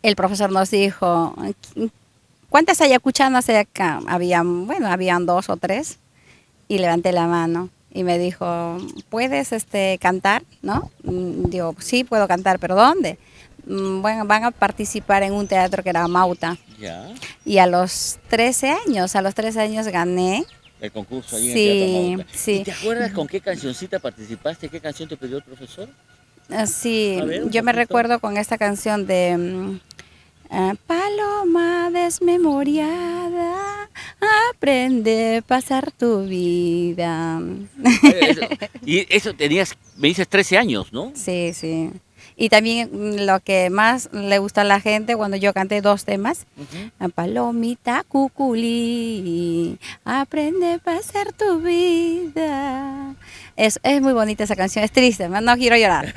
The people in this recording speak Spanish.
el profesor nos dijo, ¿cuántas ayacuchanas hay acá? Habían, bueno, habían 2 o 3 y levanté la mano y me dijo, ¿puedes cantar? ¿No? Digo, sí, puedo cantar, pero ¿dónde? Bueno, van a participar en un teatro que era Mauta. Ya. Y a los 13 años gané. El concurso ahí en el Teatro Sí, Mauta. ¿Y sí. te acuerdas con qué cancioncita participaste? ¿Qué canción te pidió el profesor? Sí, A ver, un yo me poquito. recuerdo con esta canción de Paloma desmemoriada, aprende a pasar tu vida. Eso- y eso tenías, me dices 13 años, ¿no? Sí, sí. Y también lo que más le gusta a la gente cuando yo canté 2 temas, Ujú. Palomita cuculí, aprende a pasar tu vida. Es muy bonita esa canción, es triste, no quiero llorar.